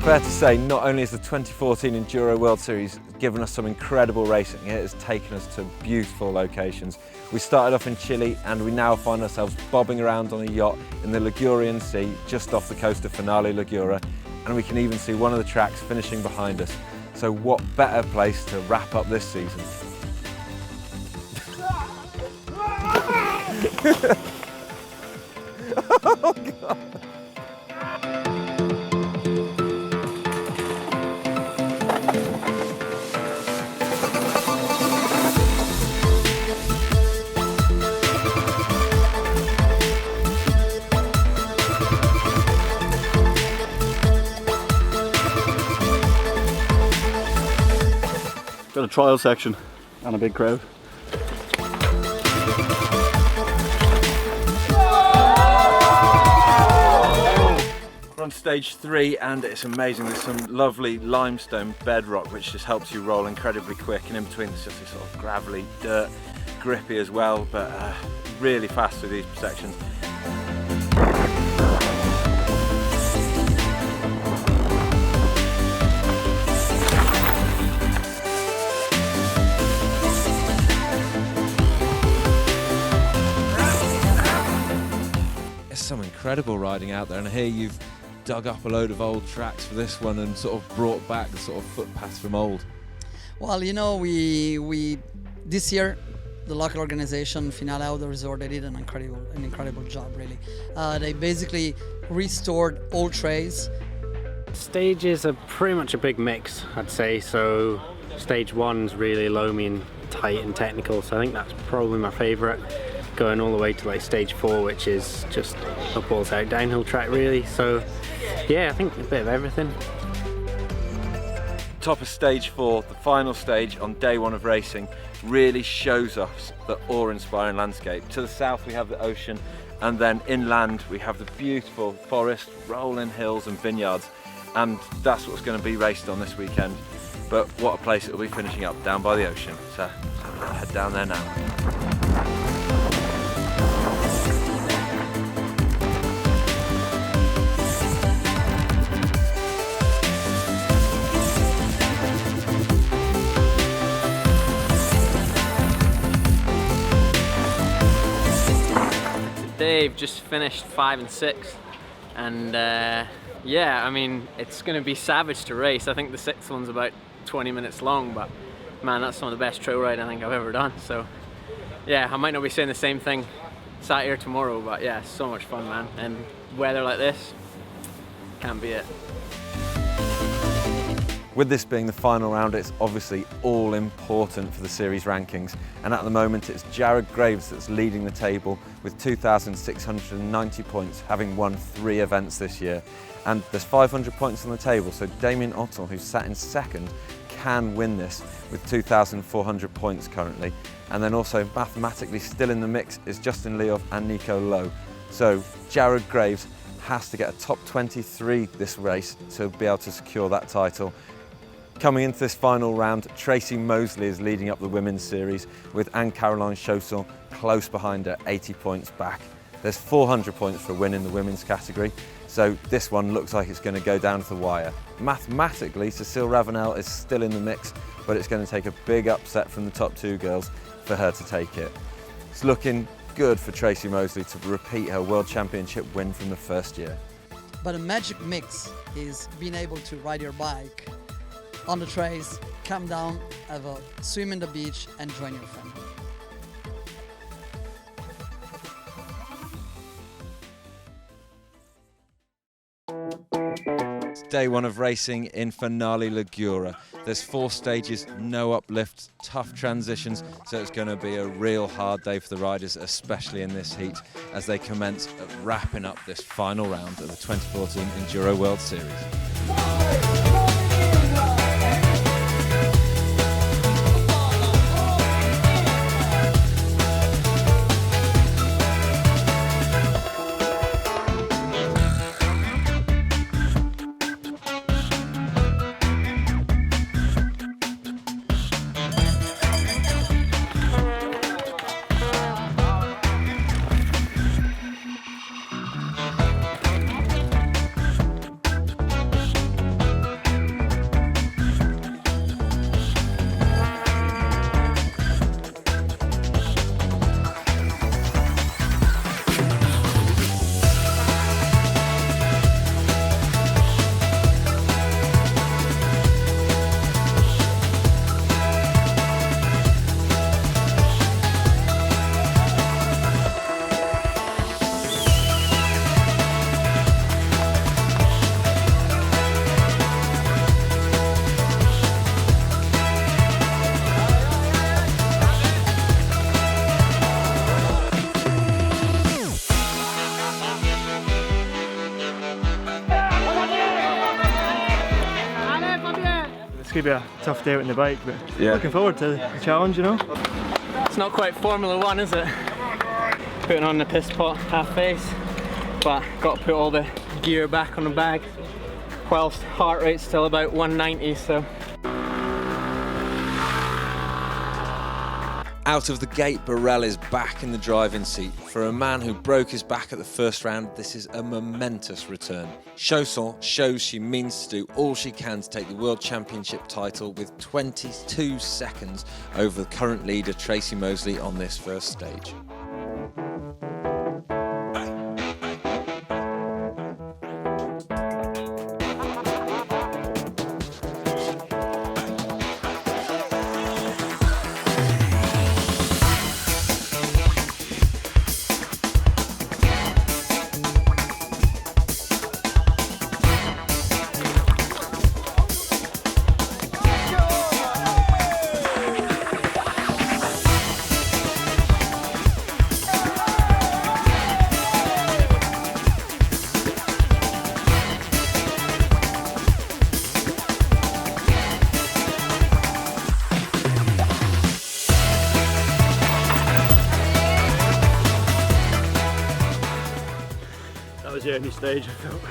Fair to say, not only has the 2014 Enduro World Series given us some incredible racing, it has taken us to beautiful locations. We started off in Chile and we now find ourselves bobbing around on a yacht in the Ligurian Sea just off the coast of Finale Ligure, and we can even see one of the tracks finishing behind us. So what better place to wrap up this season? Oh, God. Got a trial section and a big crowd. We're on stage 3 and it's amazing. There's some lovely limestone bedrock which just helps you roll incredibly quick, and in between there's just this sort of gravelly dirt, grippy as well, but really fast through these sections. Some incredible riding out there, and here you've dug up a load of old tracks for this one and sort of brought back the sort of footpaths from old. Well, you know, we this year the local organization Finale Outdoor Resort, they did an incredible job, really. They basically restored old trails. Stages are pretty much a big mix, I'd say. So stage 1's really loamy and tight and technical, so I think that's probably my favourite. Going all the way to like stage 4, which is just a balls out downhill track, really. So yeah, I think a bit of everything. Top of stage 4, the final stage on day 1 of racing, really shows us the awe-inspiring landscape. To the south we have the ocean, and then inland we have the beautiful forest, rolling hills and vineyards, and that's what's going to be raced on this weekend. But what a place it will be finishing up, down by the ocean. So we'll head down there now. They've just finished 5 and 6, and yeah, I mean, it's going to be savage to race. I think the 6th one's about 20 minutes long, but man, that's some of the best trail riding I think I've ever done. So yeah, I might not be saying the same thing sat here tomorrow, but yeah, so much fun, man. And weather like this, can't be it. With this being the final round, it's obviously all important for the series rankings, and at the moment it's Jared Graves that's leading the table with 2,690 points, having won 3 events this year. And there's 500 points on the table, so Damien Ottel, who's sat in second, can win this with 2,400 points currently. And then also mathematically still in the mix is Justin Leof and Nico Lowe. So Jared Graves has to get a top 23 this race to be able to secure that title. Coming into this final round, Tracy Mosley is leading up the women's series with Anne-Caroline Chausson close behind her, 80 points back. There's 400 points for a win in the women's category, so this one looks like it's going to go down to the wire. Mathematically, Cecile Ravenel is still in the mix, but it's going to take a big upset from the top 2 girls for her to take it. It's looking good for Tracy Mosley to repeat her World Championship win from the first year. But a magic mix is being able to ride your bike on the trails, come down, have a swim in the beach, and join your family. It's day 1 of racing in Finale Ligure. There's 4 stages, no uplifts, tough transitions, so it's going to be a real hard day for the riders, especially in this heat, as they commence at wrapping up this final round of the 2014 Enduro World Series. going to be a tough day out on the bike, but Yeah. looking forward to the challenge, you know. It's not quite Formula 1, is it? Putting on the piss pot half face, but got to put all the gear back on the bag whilst heart rate's still about 190, so. Out of the gate, Burrell is back in the driving seat. For a man who broke his back at the first round, this is a momentous return. Chausson shows she means to do all she can to take the World Championship title with 22 seconds over the current leader Tracy Moseley on this first stage. That was the only stage I felt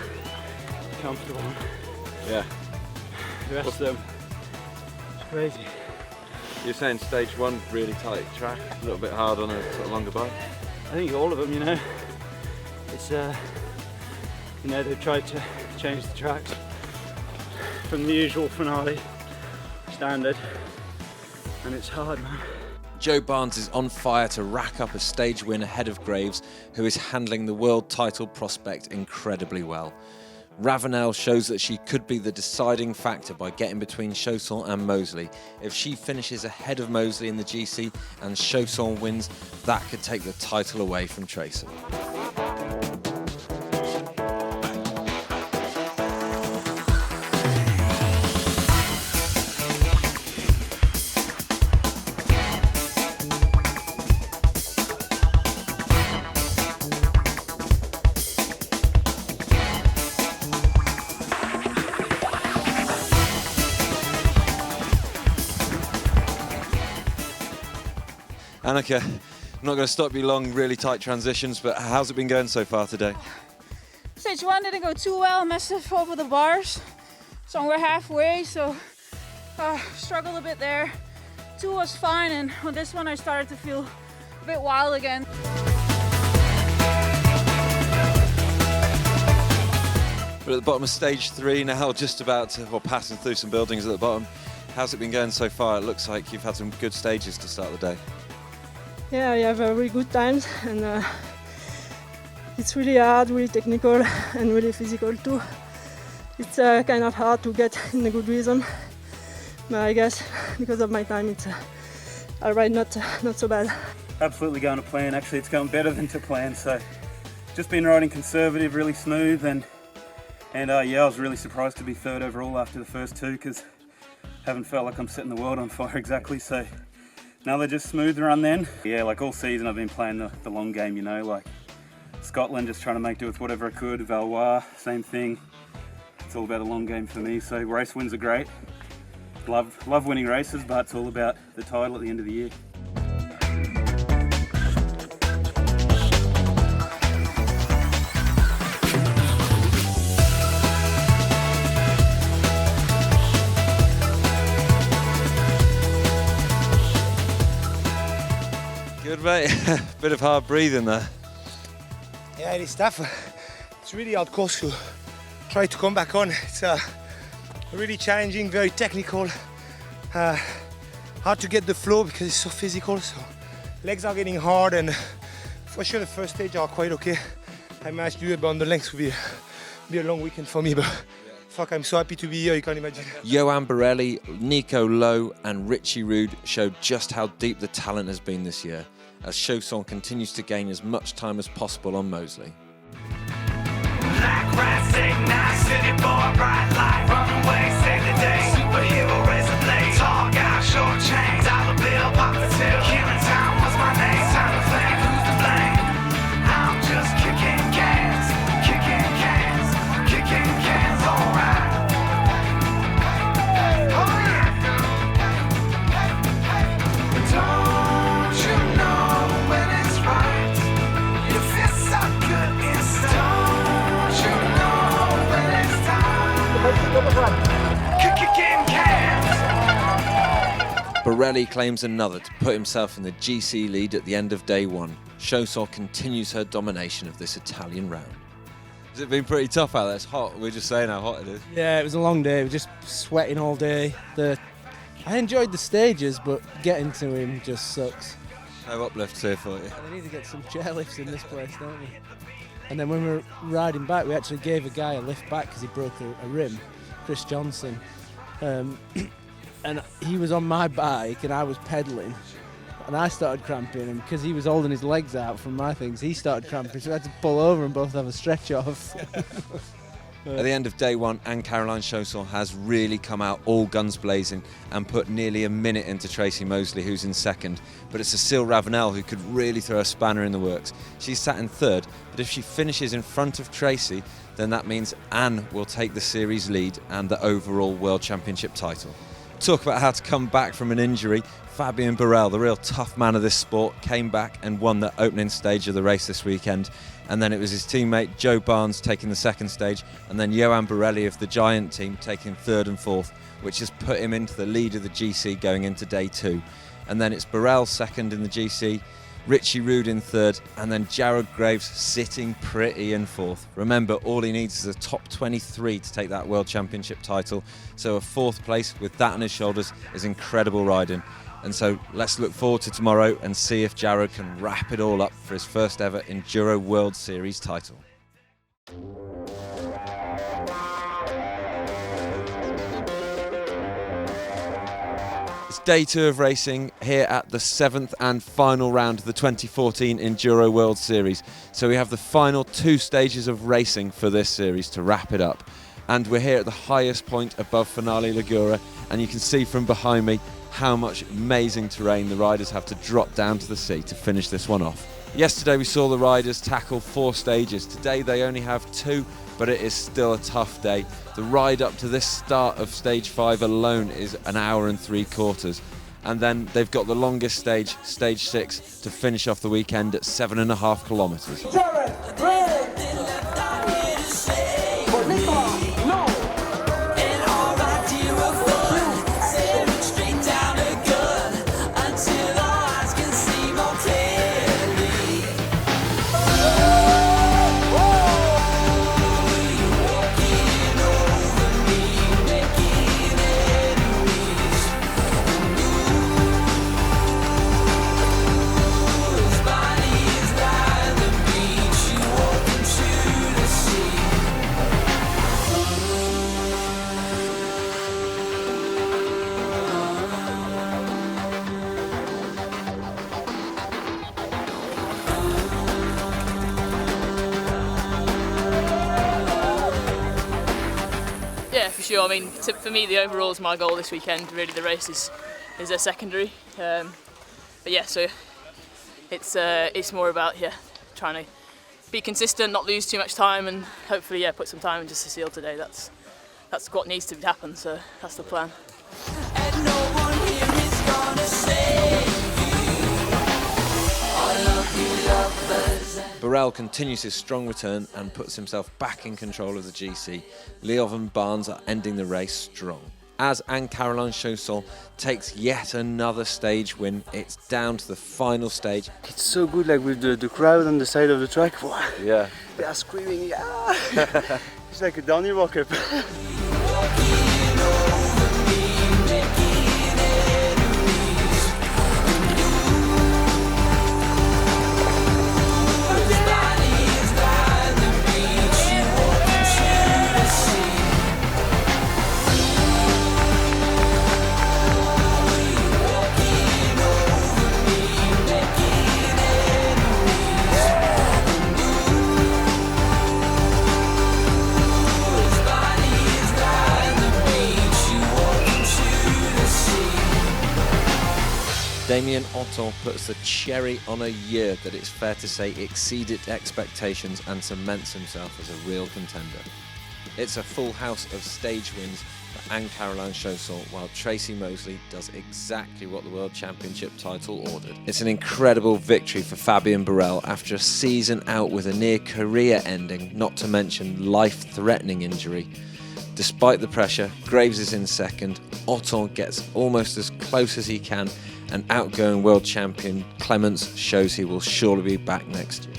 comfortable on. Yeah. The rest of them, it's crazy. You're saying stage one, really tight track, a little bit hard on a sort of longer bike? I think all of them, you know, it's you know, they've tried to change the tracks from the usual finale standard, and it's hard, man. Joe Barnes is on fire to rack up a stage win ahead of Graves, who is handling the world title prospect incredibly well. Ravenel shows that she could be the deciding factor by getting between Chausson and Moseley. If she finishes ahead of Moseley in the GC and Chausson wins, that could take the title away from Tracy. Annika, I'm not going to stop you long, really tight transitions, but how's it been going so far today? Stage 1 didn't go too well, messed up over the bars, so we're halfway, so struggled a bit there. 2 was fine, and on this one I started to feel a bit wild again. We're at the bottom of stage 3 now, just about to, well, passing through some buildings at the bottom. How's it been going so far? It looks like you've had some good stages to start the day. Yeah, I have really good times, and it's really hard, really technical, and really physical too. It's kind of hard to get in a good rhythm, but I guess because of my time, it's alright, not so bad. Absolutely going to plan. Actually, it's going better than to plan. So, just been riding conservative, really smooth, and yeah, I was really surprised to be third overall after the first 2 because haven't felt like I'm setting the world on fire exactly. So. Now they're just smooth run then. Yeah, like all season I've been playing the long game, you know, like Scotland, just trying to make do with whatever I could. Valois, same thing. It's all about a long game for me. So race wins are great. Love winning races, but it's all about the title at the end of the year. Good, mate. Bit of hard breathing there. Yeah, it is tough. It's really hard course to try to come back on. It's really challenging, very technical. Hard to get the flow because it's so physical. So legs are getting hard, and for sure the first stage are quite okay. I managed to do it, but on the length will be a long weekend for me. But fuck, I'm so happy to be here. You can't imagine. Johan Borelli, Nico Lowe, and Richie Rude showed just how deep the talent has been this year, as Chausson continues to gain as much time as possible on Moseley. Like rats, ignite, city boy, bright light, run away, save the day, superhero, razor blade, tall guy, short chain, dollar bill, pop the till, killing time, what's my name, time to think, who's to blame, I'm just kicking cans, alright, oh yeah. Borelli claims another to put himself in the GC lead at the end of day one. Chaussol continues her domination of this Italian round. Has it been pretty tough out there? It's hot. We're just saying how hot it is. Yeah, it was a long day. We were just sweating all day. I enjoyed the stages, but getting to him just sucks. No uplifts here for you. They need to get some chairlifts in this place, don't we? And then when we were riding back, we actually gave a guy a lift back because he broke a rim, Chris Johnson. And he was on my bike and I was pedalling. And I started cramping, and because he was holding his legs out from my things, he started cramping, so I had to pull over and both have a stretch off. At the end of day one, Anne-Caroline Chaussol has really come out all guns blazing and put nearly a minute into Tracy Mosley, who's in second. But it's Cecile Ravenel who could really throw a spanner in the works. She's sat in third, but if she finishes in front of Tracy, then that means Anne will take the series lead and the overall World Championship title. Talk about how to come back from an injury. Fabien Barel, the real tough man of this sport, came back and won the opening stage of the race this weekend. And then it was his teammate Joe Barnes taking the second stage, and then Johan Borelli of the Giant team taking third and fourth, which has put him into the lead of the GC going into day two. And then it's Borel second in the GC, Richie Rude in third, and then Jared Graves sitting pretty in fourth. Remember, all he needs is a top 23 to take that World Championship title, so a fourth place with that on his shoulders is incredible riding. And so let's look forward to tomorrow and see if Jared can wrap it all up for his first ever Enduro World Series title. It's day two of racing here at the 7th and final round of the 2014 Enduro World Series. So we have the final two stages of racing for this series to wrap it up. And we're here at the highest point above Finale Ligure, and you can see from behind me how much amazing terrain the riders have to drop down to the sea to finish this one off. Yesterday we saw the riders tackle 4 stages. Today they only have 2, but it is still a tough day. The ride up to this start of stage 5 alone is an hour and 3/4. And then they've got the longest stage, stage 6, to finish off the weekend at 7.5 kilometres. Sure, I mean, for me the overall is my goal this weekend. Really the race is a secondary, but yeah, so it's more about trying to be consistent, not lose too much time, and hopefully put some time into Cecile today. That's what needs to happen, so that's the plan. And no one here is gonna save you. Borel continues his strong return and puts himself back in control of the GC. Leov and Barnes are ending the race strong. As Anne-Caroline Chaussol takes yet another stage win, it's down to the final stage. It's so good, like with the crowd on the side of the track. Yeah. They are screaming, yeah! It's like a downhill walk-up. Damien Otto puts the cherry on a year that it's fair to say exceeded expectations and cements himself as a real contender. It's a full house of stage wins for Anne-Caroline Chaussol, while Tracy Mosley does exactly what the World Championship title ordered. It's an incredible victory for Fabien Barel after a season out with a near career ending, not to mention life-threatening injury. Despite the pressure, Graves is in second, Othon gets almost as close as he can, and outgoing world champion Clements shows he will surely be back next year.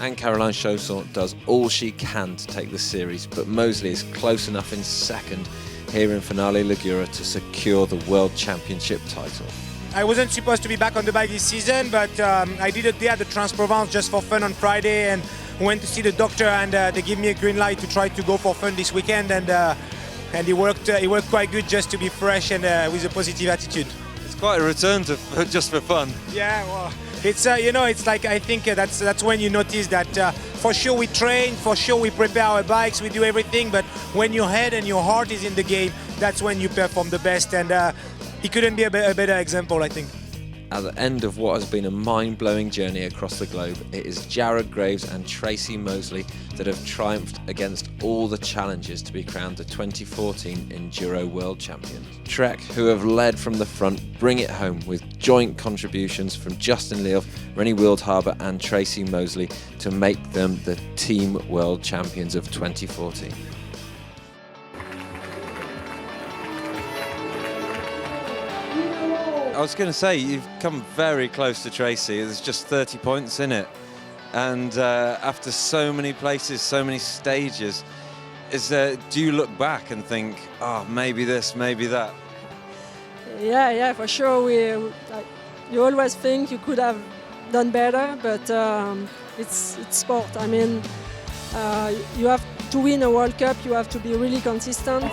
And Caroline Chausson does all she can to take the series, but Mosley is close enough in second here in Finale Ligure to secure the World Championship title. I wasn't supposed to be back on the bike this season, but I did a day at the Trans-Provence just for fun on Friday and went to see the doctor, and they gave me a green light to try to go for fun this weekend, and it worked quite good just to be fresh and with a positive attitude. It's quite a return to just for fun. Yeah, well, it's it's like, I think that's when you notice that for sure we train, for sure we prepare our bikes, we do everything, but when your head and your heart is in the game, that's when you perform the best, and it couldn't be a better example, I think. At the end of what has been a mind-blowing journey across the globe, it is Jared Graves and Tracy Mosley that have triumphed against all the challenges to be crowned the 2014 Enduro World Champions. Trek, who have led from the front, bring it home with joint contributions from Justin Leof, Rennie Wildhaber and Tracy Mosley to make them the Team World Champions of 2014. I was going to say, you've come very close to Tracy. There's just 30 points in it. And after so many places, so many stages, do you look back and think, oh, maybe this, maybe that? Yeah, for sure. You always think you could have done better, but it's sport. I mean, you have to win a World Cup, you have to be really consistent.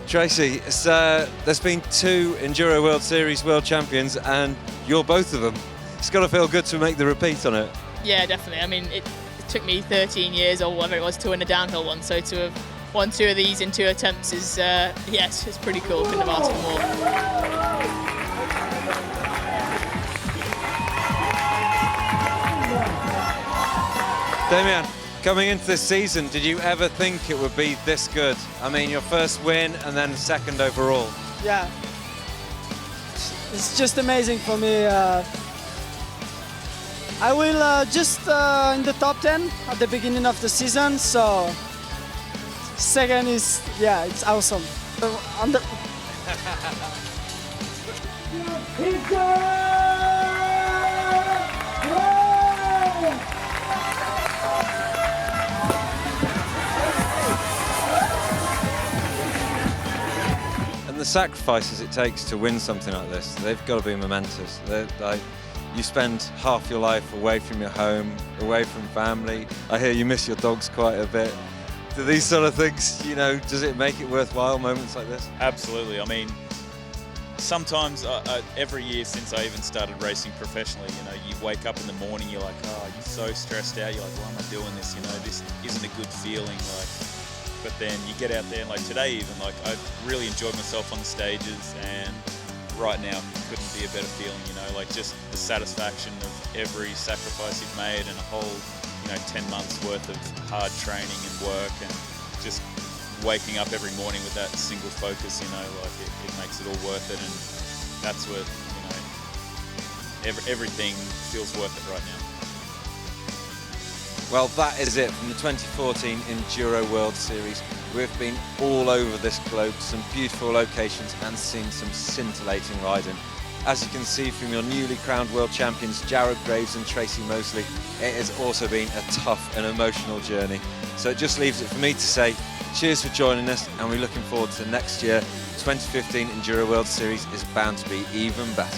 Tracy, there's been 2 Enduro World Series World Champions and you're both of them. It's got to feel good to make the repeat on it. Yeah, definitely. I mean, it took me 13 years or whatever it was to win a downhill one, so to have won 2 of these in 2 attempts is, yes, it's pretty cool. Couldn't have asked for more. Damien, coming into this season, did you ever think it would be this good? I mean, your first win and then second overall. Yeah, it's just amazing for me. I will just in the top 10 at the beginning of the season, so second is, yeah, it's awesome. And the sacrifices it takes to win something like this, they've got to be momentous. You spend half your life away from your home, away from family. I hear you miss your dogs quite a bit. Do these sort of things, does it make it worthwhile, moments like this? Absolutely. I mean, sometimes every year since I even started racing professionally, you wake up in the morning, you're like, oh, you're so stressed out. You're like, why am I doing this? This isn't a good feeling. But then you get out there, and today even, I really enjoyed myself on the stages, and right now couldn't be a better feeling. Just the satisfaction of every sacrifice you've made and a whole 10 months worth of hard training and work, and just waking up every morning with that single focus, it makes it all worth it, and that's what, everything feels worth it right now. Well, that is it from the 2014 Enduro World Series. We've been all over this globe, some beautiful locations and seen some scintillating riding. As you can see from your newly crowned world champions, Jared Graves and Tracy Mosley, it has also been a tough and emotional journey. So it just leaves it for me to say, cheers for joining us, and we're looking forward to next year. 2015 Enduro World Series is bound to be even better.